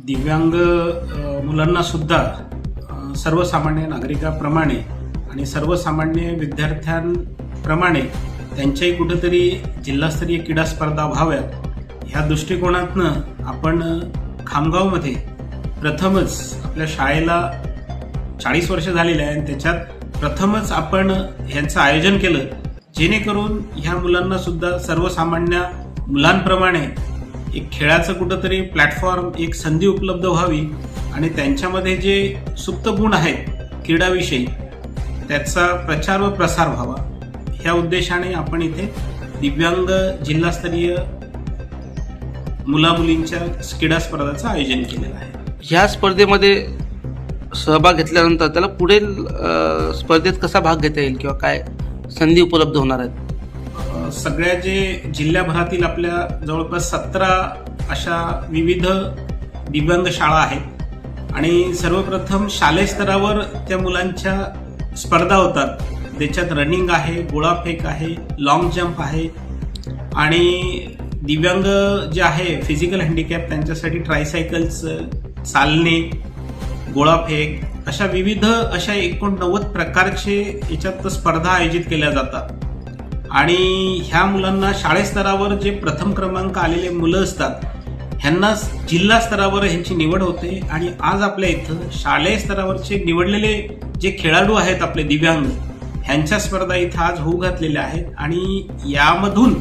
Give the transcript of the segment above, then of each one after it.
दिव्यांग मुलांना सुद्धा सर्वसामान्य नागरिकाप्रमाणे आणि सर्वसामान्य विद्यार्थ्यांप्रमाणे त्यांच्याही कुठेतरी जिल्हास्तरीय क्रीडा स्पर्धा व्हाव्यात ह्या दृष्टिकोनातनं आपण खामगावमध्ये प्रथमच आपल्या शाळेला 40 वर्ष झालेले आहे आणि त्याच्यात प्रथमच आपण ह्यांचं आयोजन केलं, जेणेकरून ह्या मुलांना सुद्धा सर्वसामान्य मुलांप्रमाणे एक खेळाचं कुठंतरी प्लॅटफॉर्म, एक संधी उपलब्ध व्हावी आणि त्यांच्यामध्ये जे सुप्त गुण आहेत क्रीडाविषयी त्याचा प्रचार व प्रसार व्हावा ह्या उद्देशाने आपण इथे दिव्यांग जिल्हास्तरीय मुला-मुलींच्या क्रीडा स्पर्धांचं आयोजन केलेलं आहे. ह्या स्पर्धेमध्ये सहभाग घेतल्यानंतर त्याला पुढील स्पर्धेत कसा भाग घेता येईल किंवा काय संधी उपलब्ध होणार आहेत? सगळ्या जे जिल्ह्याभरातील आपल्या जवळपास 17 अशा विविध दिव्यांग शाळा आहेत आणि सर्वप्रथम शालेय स्तरावर त्या मुलांच्या स्पर्धा होतात. त्याच्यात रनिंग आहे, गोळाफेक आहे, लॉंग जंप आहे आणि दिव्यांग जे आहे फिजिकल हँडिकॅप त्यांच्यासाठी ट्रायसायकल्स, चालणे, गोळाफेक अशा विविध 89 प्रकारचे याच्यात स्पर्धा आयोजित केल्या जातात. आणि ह्या मुलांना शाळेस्तरावर जे प्रथम क्रमांक आलेले मुलं असतात ह्यांना जिल्हा स्तरावर ह्यांची निवड होते आणि आज आपल्या इथं शालेय स्तरावरचे निवडलेले जे खेळाडू आहेत आपले दिव्यांग ह्यांच्या स्पर्धा इथं आज होऊ घातलेल्या आहेत आणि यामधून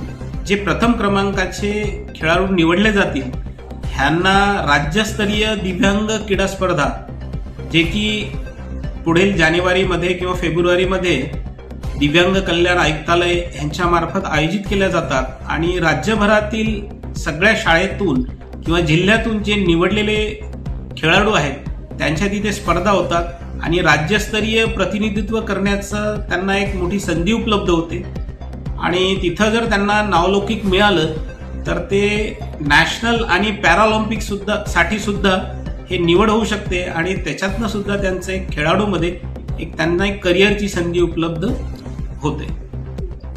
जे प्रथम क्रमांकाचे खेळाडू निवडले जातील ह्यांना राज्यस्तरीय दिव्यांग क्रीडा स्पर्धा जे की पुढील जानेवारीमध्ये किंवा फेब्रुवारीमध्ये दिव्यांग कल्याण आयुक्तालय यांच्यामार्फत आयोजित केल्या जातात आणि राज्यभरातील सगळ्या शाळेतून किंवा जिल्ह्यातून जे निवडलेले खेळाडू आहेत त्यांच्या तिथे स्पर्धा होतात आणि राज्यस्तरीय प्रतिनिधित्व करण्याचं त्यांना एक मोठी संधी उपलब्ध होते आणि तिथं जर त्यांना नावलौकिक मिळालं तर ते नॅशनल आणि पॅराऑलिम्पिक साठी सुद्धा हे निवड होऊ शकते आणि त्याच्यातनं सुद्धा त्यांचं एक खेळाडूमध्ये त्यांना एक करिअरची संधी उपलब्ध होते.